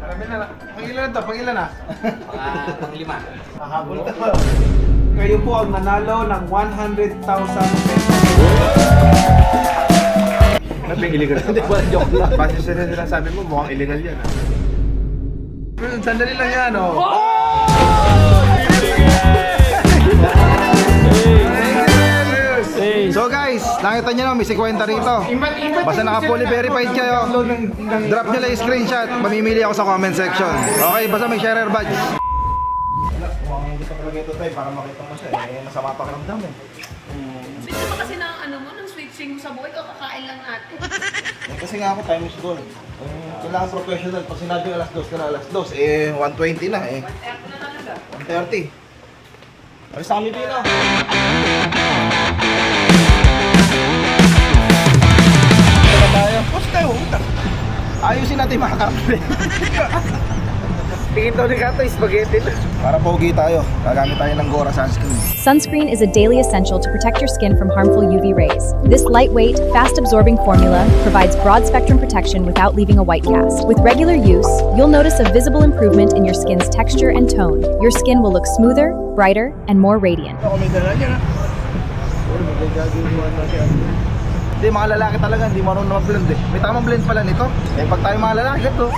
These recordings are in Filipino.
Marami na. Pangilan to? Pangilan na? Panglima. Mahabol ka pa. Kayo po ang nanalo ng 100,000 pesos. Ba't may illegal ka pa? Joke lang. Base sa sinasabi mo, mukhang illegal yan ah. Sandali lang yan, oh. So guys, nakita nyo na may 50 rito. Basta naka-fully verified kayo, drop nyo lang yung screenshot. Mamimili ako sa comment section. Okay, basta may sharer badge. Mukhang gusto talaga ito tayo para makita mo siya eh. Masama pa karamdam eh. Gusto mo kasi ng ano mo, ng switching mo sa buhay, kakakain lang natin. Kasi nga ako time is gold. Kailangan professional. Pag sinabi alas 2 ka na alas 2, eh 120 na eh. Kaya na talaga. 130. Alis na kami dito. Ito tayo. Post tayo. Ayusin natin mga kampi. Tingin daw ni Kato, spaghetti na. Para pogi tayo, gagamit tayo ng Gora sunscreen. Sunscreen is a daily essential to protect your skin from harmful UV rays. This lightweight, fast-absorbing formula provides broad-spectrum protection without leaving a white cast. With regular use, you'll notice a visible improvement in your skin's texture and tone. Your skin will look smoother, brighter, and more radiant. Ako may dala niya na. Hindi, mga lalaki talaga, hindi marunong mag-blend eh. May tamang blend pala nito. Eh, pag tayo mga lalaki, ito.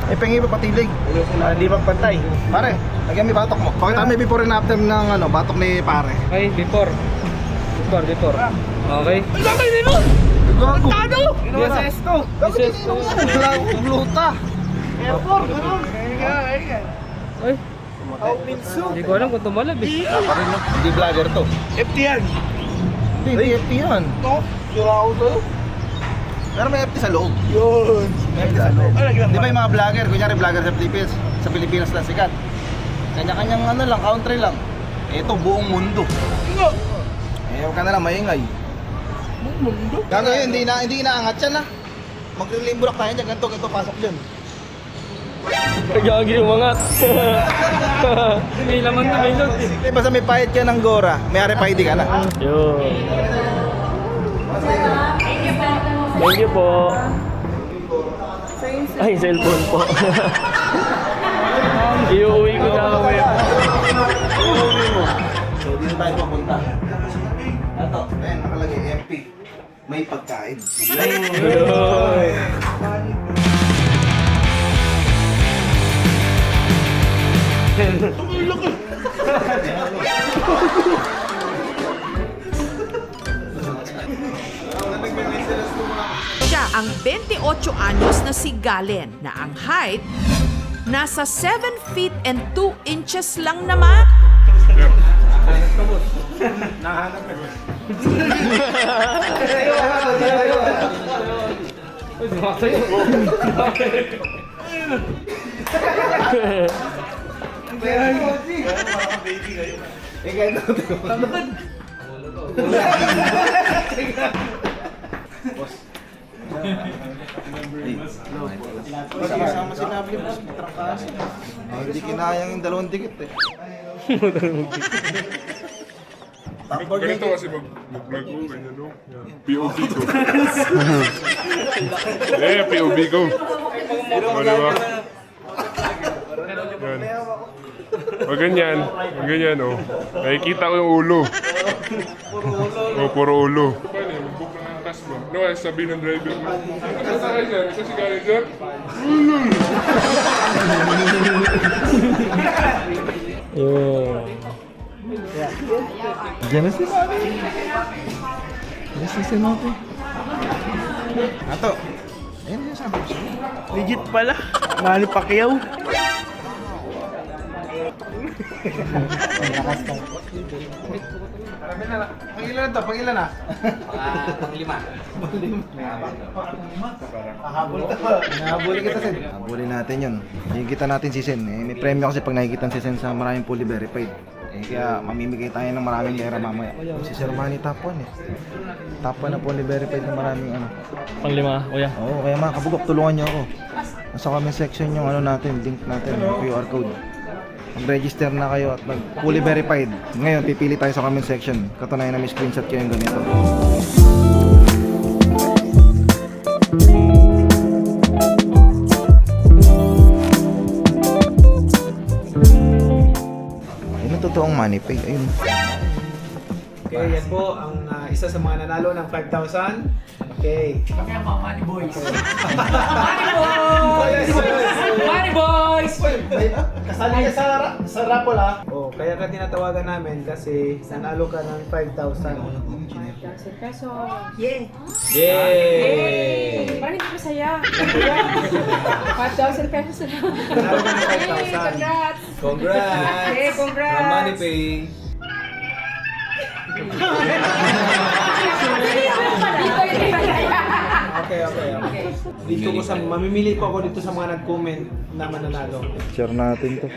Eh, pengi pa patilig. Hindi magpantay. Pare, lagyan may batok mo. Pakita may before and after ng ano, batok ni pare. Okay, before. Okay. Gago. Ginawa sa esto. Wala akong gluta. Airport, ganun. Ay, How minso? hindi ko alam kung tumalab eh. Hindi vlogger to. FT yan. Hindi, FT yan. No? Sura ako sa'yo. Pero may FT sa loob. Yun. May FT sa loob. Ay, lagyan Di ba pa. yung mga vlogger, kunyari vlogger sa Pilipinas lang sikat. Kanya-kanyang ano lang, country lang. Ito, buong mundo. Nga. Eh, huwag ka na lang maingay. Mundo. Gago yun, hindi inaangat yan ah. Maglilimbulak tayo dyan, ganito, pasok dyan. Gagi yung mga. May laman na may log eh. Eh, basta may pahit ka ng Gora, may RFID ka na. Yo. Thank you po. Ay, cellphone po. Iuwi ko na ako eh. So, dito tayo papunta. Ito, ayan, nakalagay MP. May pagkain. Siya ang 28 anyos na si Galen na ang height nasa 7 feet and 2 inches lang naman. Sama si Nabli, mas matrakas. Hindi kinayang yung dalawang dikit eh. Ganito kasi mag-vlog ko, ganyan no? POV ko. POV ko. O, diba? Yan. Pag ganyan o. Nakikita ko yung ulo. O, puro ulo. Paano yun? Mag-book lang ang task mo. No, sabihin ng driver mo. Sasakay dyan? Kasi galing dyan? Genesis? Genesis natin. Ato. Ayun yung sabi ko sa'yo. Legit pala. Manny Pacquiao. Marami na. Pangilan to? Pangilan na? Panglima. Mahabol ka pa. Nahabulin kita, Sen. Nahabulin natin yun. Nakikita natin si Sen. Eh, may premyo kasi pag nakikita si Sen sa maraming fully verified. Eh, kaya mamimigay tayo ng maraming pera mamaya. Si Sir Manny top 1 eh. Top 1 na fully verified na maraming ano. Panglima, kuya. Oo, kaya mga kabugok, tulungan nyo ako. Nasa comment section yung ano natin, link natin, yung QR code. Mag-register na kayo at mag-fully verified. Ngayon, pipili tayo sa comment section. Katunayan na may screenshot kayo yung ganito. Pay. Ayun. Okay, yan po ang isa sa mga nanalo ng 5,000. Okay. Kami ang mga money boys. Money boys! Money boys! Kasali ka sa raffle ah. Oh, kaya ka tinatawagan namin kasi nanalo ka ng 5,000. Yeah. Yay! Parang hindi masaya. 5,000 pesos na. Nanalo ka ng 5,000. Congrats! Congrats! Hey, congrats! From Money Pay. Okay. Dito ko sa mamimili po ako dito sa mga nag-comment na mananalo. Share natin to.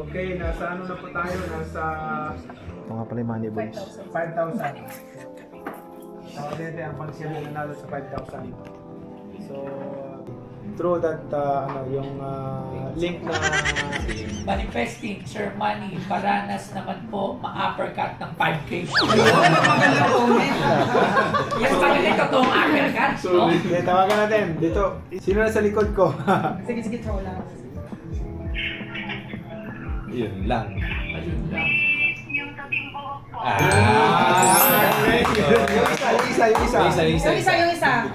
Okay, nasa ano na po tayo? Nasa Ito nga pala yung Money Boys. 5,000. Dito ang pang-share na nanalo sa 5,000. So, through that, yung link na Manifesting, Sir Manny, Baranas naman po, ma-uppercut ng 5K. Yes, magaling totoong uppercut, no? Okay, tawagan natin. Dito, sino na sa likod ko? Sige, throw lang. Yun lang. Yung isa. Yung isa.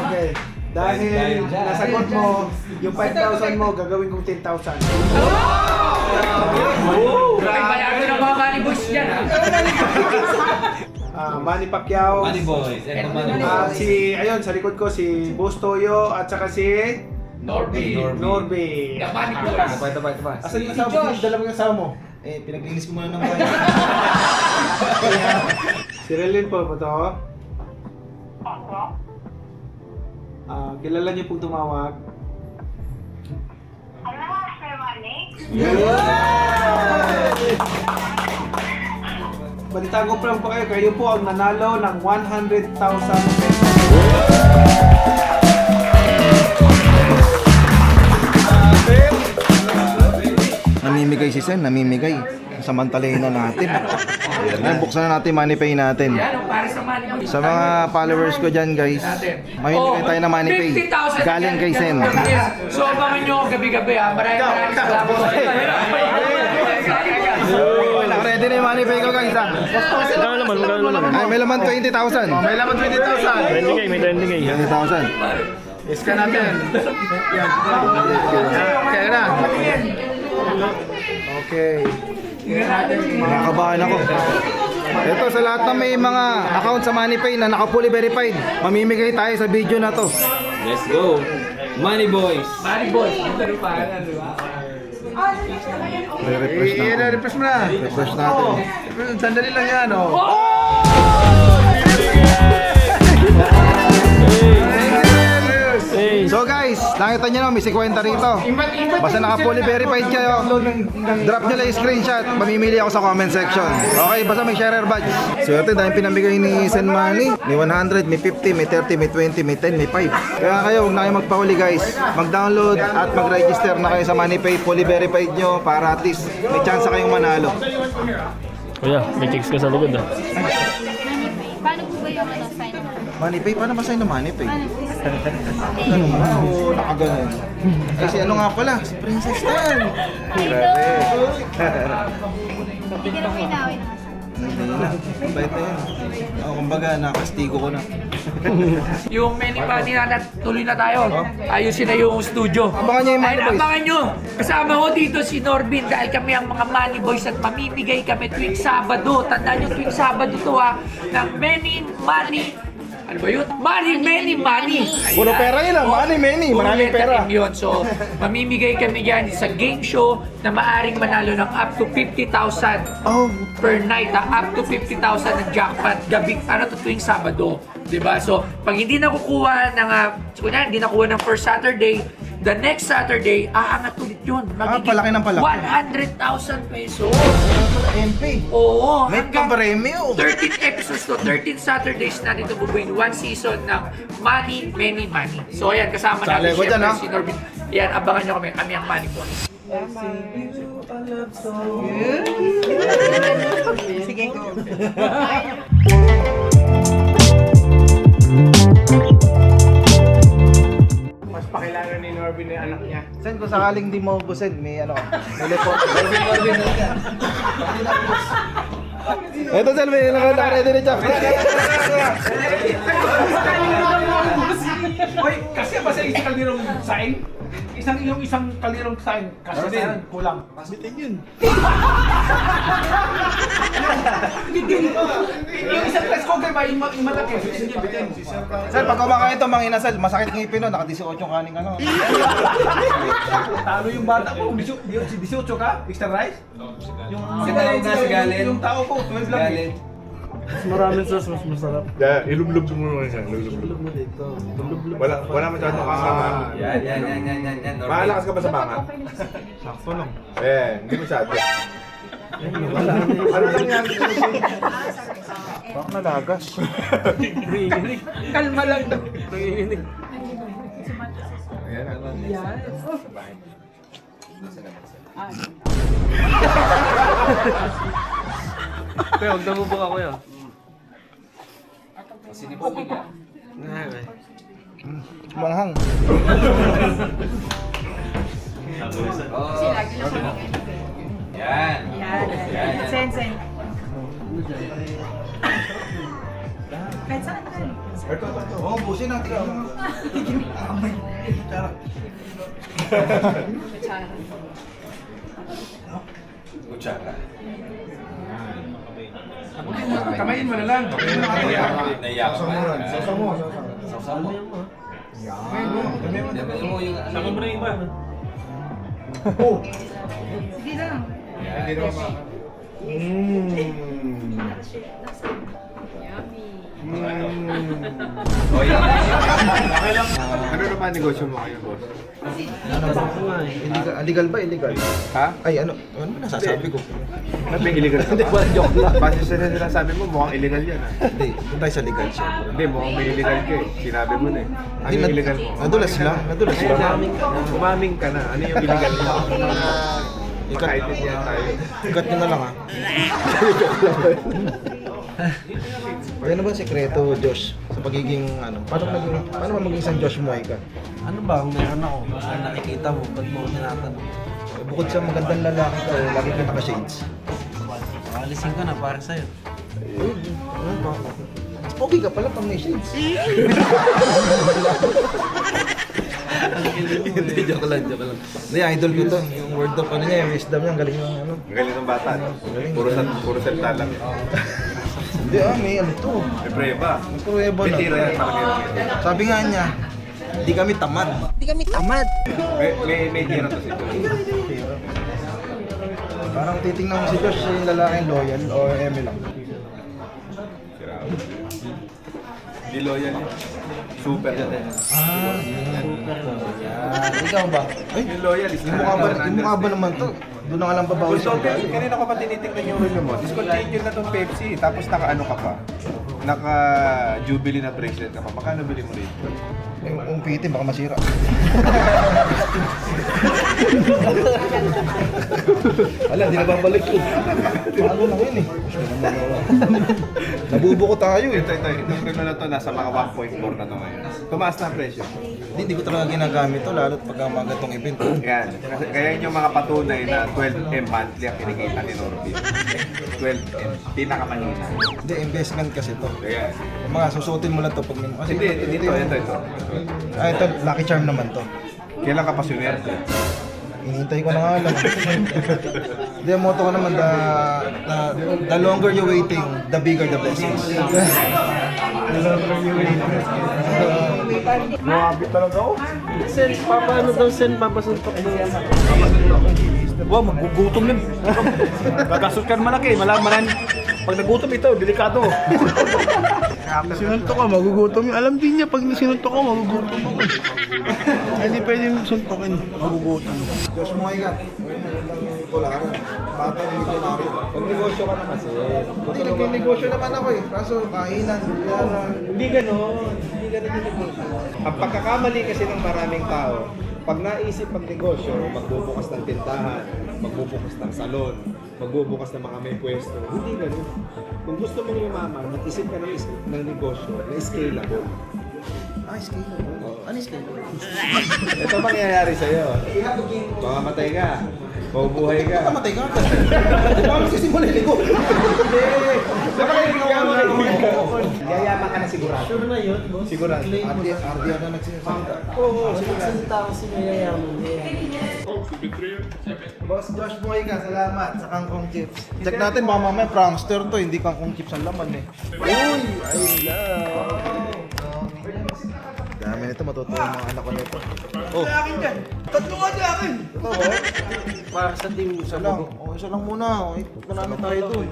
Okay. Dahil nasagot mo, yung 5,000 mo, gagawin kong 10,000. Grabe bayaran ng mga money boys dyan, ha? Manny Pacquiao. Money boys. Ayun, sa likod ko, si Boss Toyo at saka si Norby. Norby. The money boys. Asan yung asawa mo? Dalawang asawa mo? Pinaglinis ko muna ng bahay. Si Relin po ba to? Kilala niyo pong tumawag? Balita ko pa lang po kayo po ang nanalo ng 100,000 pesos. Namimigay si Sen, namimigay. Samantalahin na natin. Ayan, buksan na natin Money Pay natin. Yan, ang para sa money boys. Sa mga followers ko dyan guys, mamimigay tayo ng Money Pay. 50,000 Galing kay Sen. So, abangan nyo gabi-gabi, ha? Maraming salamat. Ready na yung Money Pay ko guys ha. Ay, may laman 20,000. May laman 20,000. May 20,000. Iska natin. Okay na. Okay. Nakakabahan ako. Ito sa lahat na may mga account sa MoneyPay na naka-fully verified, mamimigay tayo sa video na to. Let's go. Money boys. Money boys. Ito rin pa, di ba? Re-refresh na. I-refresh mo na. Refresh natin. Sandali lang yan, oh. So guys, nakita nyo na may 50 rito. Basta naka-fully verified kayo, drop nyo lang yung screenshot, mamimili ako sa comment section. Okay, basta may sharer badge. Swerte dahil pinamigay ni Sen Manny, may 100, may 50, may 30, may 20, may 10, may 5. Kaya kayo, huwag na kayo magpahuli guys. Mag-download at mag-register na kayo sa MoneyPay, fully verified nyo para at least may chance kayong manalo. Kuya, may text ka sa likod ah. Paano po ba yung sign? MoneyPay, paano ba sa'yo na MoneyPay? Ano ba? Oo, nakaganon. Ay, si ano nga pala? Si Princess Tan. Grabe. Hindi ka na pinawin naman. Hindi na. Bait na yun. Kumbaga, nakastigo ko na. Yung many party na tuloy na tayo. Ayusin na yung studio. Abangan nyo yung Money Ay, Boys. abangan nyo. Kasama ko dito si Norbin dahil kami ang mga Money Boys at mamimigay kami tuwing Sabado. Tandaan nyo tuwing Sabado to ha. Ng many money. Ano ba yun? Many money. Puro pera yun lang. Many. Maraming pera. Yun. So, mamimigay kami dyan sa game show na maaring manalo ng up to 50,000 per night. Up to 50,000 ng jackpot gabi, tuwing Sabado. Diba? So, pag hindi nakukuha ng, hindi nakuha ng first Saturday, the next Saturday, aangat ulit yun. Magiging palaki ng palaki. 100,000 pesos. MP. Oo. May hanggang papremyo. 13 episodes to 13 Saturdays na dito bubuin one season ng Money, Many Money. So ayan, kasama Sali natin ko dyan, syempre si Norbin. Ayan, abangan nyo kami ang Money Boys. Sige, go. Mas pakilala ni Norbin yung anak niya. Send ko sakaling di mo ubusin, may ano, may lepon. Ito sir, may naka-ready ni Jack. Hoy, kasi ba sa isang kalirong saing? Isang kalirong saing. Kasi din, kulang. Kasitin yun. Yung isang press cooker ba, yung malaki? Bitin. Sir, pag kumakain ito, mga inasal, masakit ng ipin, no? Naka-18 kaning ano. Talo yung bata ko. 18 ka? Extra rice? Yung yung tao ko, 12 lang. Mas maraming sauce, mas masarap. Yeah, ilublob mo muna siya. Ilublob mo dito. Wala masyadong kasama. Yan. Mahalakas ka ba sa baka? Sakto lang. Hindi masyado. Ano lang yan? Bak nalagas. Kalma lang daw. Kaya huwag na bubuk ako yan. Manghang. Yan. Sen. Kahit saan ka. Oo, busin natin. Kutsara. Kamayin mo na lang. Naiyak ka ba? Sausaw mo. Sausaw mo. Dami mo yung ano. Mo na iba. Sige lang. Hindi naman ma. Oh, yan. Ano naman negosyo mo kayo, boss? Illegal ba? Illegal? Ha? Ay, ano ba nasasabi ko? May illegal ka Hindi, ba? wala joke lang. Base sa sinasabi mo, mukhang illegal yan ah. Hindi, doon tayo sa legal siya. Hindi, mukhang may illegal ka eh. Sinabi mo na eh. Ano yung illegal mo? Nadulas lang. Umaming ka na. Ano yung illegal mo? Ikat niya tayo. Ikat nyo na lang ha. Ano ba ang sekreto, Josh? Sa pagiging ano? Paano ba maging isang Josh Moy ka? Ano ba ang meron ako? Basta nakikita mo, ba't mo tinatanong? Bukod sa magandang lalaki ka, lagi ka naka-shades. Alisin ko na para sa'yo. Ano ba? Okay ka pala pang may shades. Hindi, joke lang. Hindi, idol ko to. Yung word of ano niya, yung wisdom niya, ang galing yung ano. Ang galing ng bata. No? Puro salita lang. Hindi may ano to. May prueba. May prueba na. Tira yan talaga. Sabi nga niya, hindi kami tamad. May tira to siya. Parang titingnan mo si Josh, yung lalaking loyal o eme lang. Di loyal yun. Super. Super loyal. Ikaw ba? Ay, Yung loyal is yung mukha ba naman to? Doon na nga lang babawi sa ugali. Kanina ko pa tinitingnan yung review mo. Discontinued na tong Pepsi. Tapos naka-ano ka pa. Naka-Jubilee na bracelet ka pa. Magkano bili mo rito? Yung umpitin, baka masira. Alam, di na babalik ko. Ano lang yun eh. Nabubuko tayo eh. Itong review na to, nasa mga 1.4 na to ngayon. Tumaas na ang presyo. Hindi ko talaga ginagamit to, lalo't pag mga gatong event. Yan. Kaya yun yung mga patunay na 12M monthly ang kinikita ni Norby. 12M. Pinakamanina. Hindi, investment kasi to. Kaya. Kung mga susutin mo lang to pag kasi Hindi, ito. Ah, ito, lucky charm naman to. Kailan ka pa sunerte? Hinihintay ko na nga lang. Hindi, ang motto ko naman, the longer you waiting, the bigger the blessings. The longer you waiting. Grabe talaga ako. Sen, paano daw sen, papasuntok mo yan? Wow, magugutom yun. Gagastos ka malaki. Malan. Pag nagutom ito, delikado. Sinuntok ka, magugutom yun. Alam din niya, pag sinuntok ka, magugutom ako. Hindi pwedeng suntokin, magugutom. Diyos mo nga Polaran. Bata ng milyonaryo. Pag-negosyo ka na kasi. Hindi, nag-negosyo naman ako eh. Kaso kainan. Hindi ganon yung negosyo. Ang pagkakamali kasi ng maraming tao, pag naisip ang negosyo, magbubukas ng tindahan, magbubukas ng salon, magbubukas ng mga may pwesto. Hindi ganun. Kung gusto mong yumaman, mag-isip ka ng negosyo na scalable. scale. Ano yung scale? Ito mangyayari sa'yo. Mamamatay ka. Mabubuhay ka. Kamatay ka. Di ba kami sisimula yung ligo? Yayaman ka na sigurado. Sure na yun, boss. Sigurado. RDR na nagsisalita. Oo, nagsalita ako si mayayaman. Oh, si Betrayer. Boss Josh Boy ka, salamat sa kangkong chips. Check natin, baka mamaya prankster to, hindi kangkong chips ang laman eh. Uy! Ayun lang! Dami nito, matutuwa yung mga anak ko nito. Oh! Sa akin dyan! Tatlo ka sa akin! Ito ba? Para sa team sa Isa lang. Oh, isa lang muna. Ikot na namin tayo doon.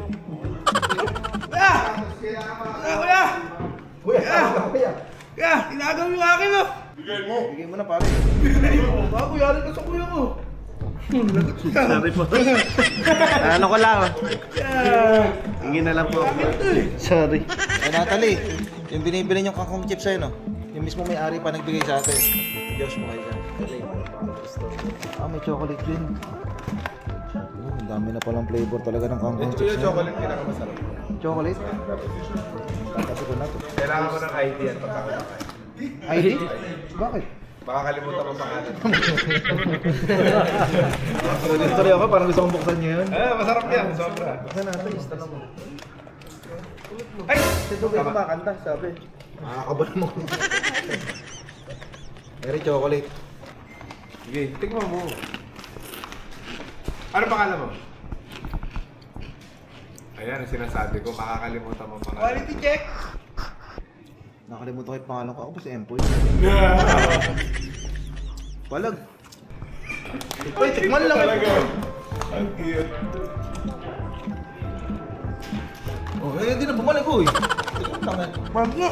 Kuya! Kuya! Kuya! Kuya! Tinagaw yung akin oh! Bigay mo. Bigay mo na pare. Bago yari ka sa kuya ko. Sorry po. Ano ko lang. Hingin na lang po. Sorry. Ay Natalie, yung binibili niyong kangkong chips sa'yo no? Yung mismo may-ari pa nagbigay sa atin. Josh mo kayo dyan. May chocolate din. Ang dami na palang flavor talaga ng kangkong chips. Yung chocolate pinakamasarap. Chocolate? Kasi ko na to. Kailangan mo ng ID at pagkakamakay. ID? Bakit? Baka kalimutan mo pangalan. Sorry ako, parang gusto kong buksan niyo yun. Masarap yan. Sobra. Buksan natin, tanong mo. Ay! Ito ba yung kumakanta, sabi? Makakabala mo. Mary chocolate. Sige, tignan mo. Ano pangalan mo? Ayan, ang sinasabi ko, makakalimutan mo pangalan. Quality check! Nakalimutan ko yung pangalan ko. Ako ba si Empoy? Palag. Uy, tikman lang. Ang cute. Oh, hindi na bumalik ko eh. Tikman lang. Pagka.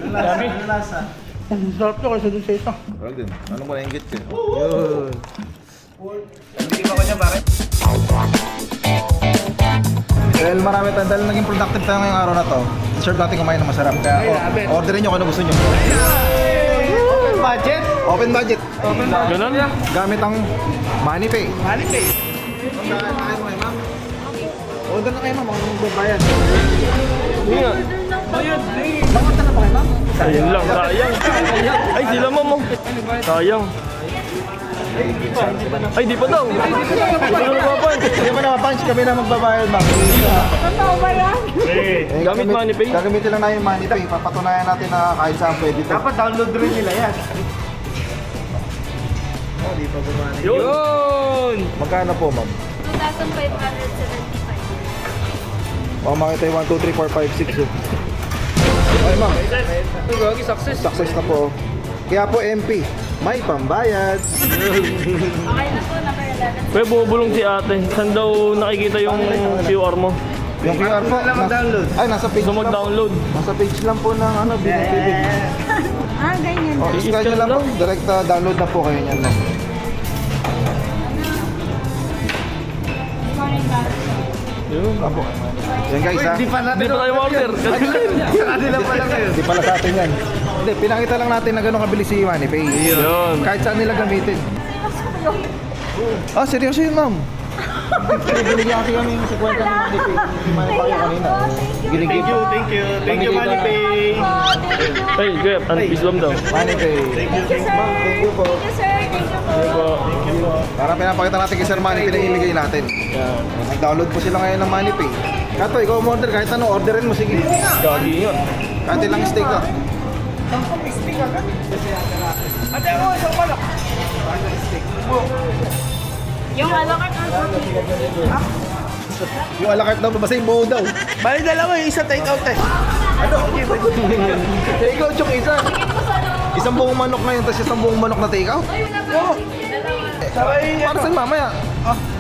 Ano lasa? Ang sarap to kasi doon sa isa. Palag din. Ano mo na-ingit ko? Yun. Hindi ba ko niya, bakit? Dahil marami tayo, dahil naging productive tayo ngayong araw na to, serve natin kumain ng masarap. Kaya orderin nyo kung ano gusto nyo. Open budget? Open budget. Ganun? Gamit ang MoneyPay. Money pay. Order na kayo ma'am, ako magbabayad. Hindi nga. Bakit na ba kayo ma'am? Ayun lang, sayang. Ay, sila mo mo. Sayang. Ay, di pa daw. Hindi pa napapunch. Hindi pa napapunch, kami na magbabayad ma'am. Totoo ba yan? Gamit MoneyPay? Gagamitin lang namin yung MoneyPay. Papatunayan natin na kahit saan pwede ito. Dapat download rin nila yan. Oh, di pa gumana. Yun! Magkano po ma'am? 2,575. Oh, makita yung 1, 2, 3, 4, 5, 6 Okay ma'am. Success. Success na po. Kaya po MP, may pambayad. Okay na po, naka-11. Kuya, bumubulong si ate. Saan daw nakikita yung QR mo? Yung QR po, ay nasa page Gusto lang po. mag-download. Nasa page lang po ng ano, BNPB. Ah, ganyan. Oh, scan nyo lang po. Direct download na po kayo niyan. Yun. Apo. Yan guys ha. Di pa tayo order. Hindi pala sa atin yan. Hindi, pinakita lang natin na gano'ng kabilis si MoneyPay. Yun. Kahit saan nila gamitin. Ah, seryoso yun ma'am. Binigyan kasi kami sa kwenta ng MoneyPay. Hindi man pa kayo kanina. Thank you. Thank you, MoneyPay. Ay, kuya, ano, Islam daw. MoneyPay. Thank you, sir. Thank you po. Thank you, sir. Thank you po. Para pinapakita natin kay Sir Manny, pinailigay natin. Nag-download po sila ngayon ng MoneyPay. Kato, ikaw umorder kahit ano, orderin mo, sige. Gagi yun. Kahit ilang steak ka. Yung alakart Yung alakart daw, basta yung buo daw. Bali dalawa yung isa take out eh. Ano? Take out yung isa. Isang buong manok ngayon, tapos isang buong manok na take out. Oo. Para saan mamaya?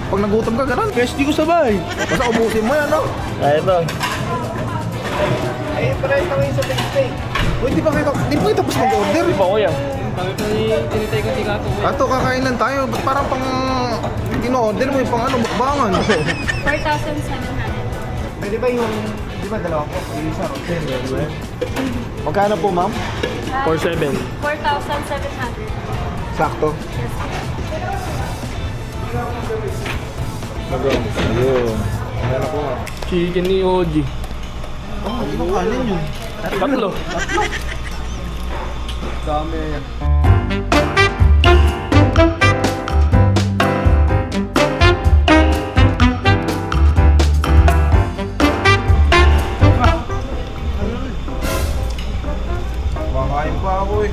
Pag nagutom ka, ganun. PSD ko sabay. Basta ubusin mo yan, no? Ay, ito. Eh, pala ito ngayon sa steak. Uy, di pa kayo tapos mag-order? Di ba, kuya? Ato, kakain lang tayo. Ba't parang pang in-order mo yung pang ano, mukbangan? 4,700. Pwede ba yung, di ba dalawa po? Isa, hotel, di ba? Magkano po, ma'am? 4-7. 4,700. Sakto. Ayun. Ayan ako, ma'am. Chicken ni Oji. Oh, hindi ko kanin yun. Tatlo. Dami. Makain pa ako eh.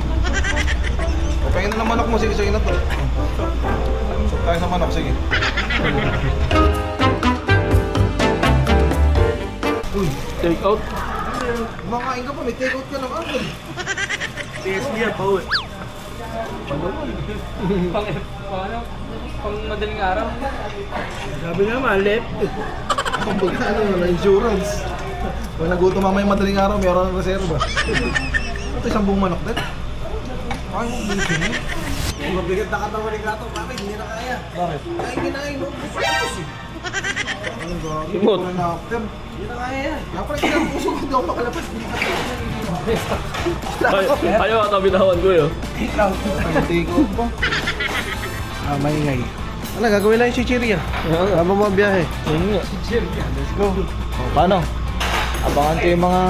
O, pahingin na ng manok mo. Sige, sige na to. Sup tayo sa manok, sige. Uy, Take out. makain ka pa. May take out ka ng agad. TSD yan, Paul. Pang madaling araw. Sabi naman, left. Ang pagkano na insurance. Kung nagutom mamaya madaling araw, mayroon ng reserva. Ito isang buong manok din. Kaya mo bitin eh. Mabigat na katawan ni Gato, bakit hindi na kaya? Bakit? Kaya kinain mo, busos eh. Anong gagawin? Simot. Wala na after. Hindi na kaya yan. Dapat ang puso ko daw makalabas. Hindi ka Ayaw ata bitawan ko yun. take out pa. Maingay. Ano, gagawin lang yung chichirya. Habang mga biyahe. Let's go. O, paano? Abangan ko yung mga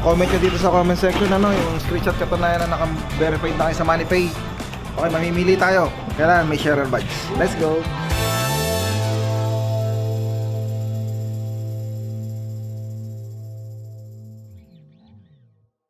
comment nyo dito sa comment section, ano, yung screenshot katunayan na naka-verified na kayo sa MoneyPay. Okay, mamimili tayo. Kailangan may sharer badge. Let's go!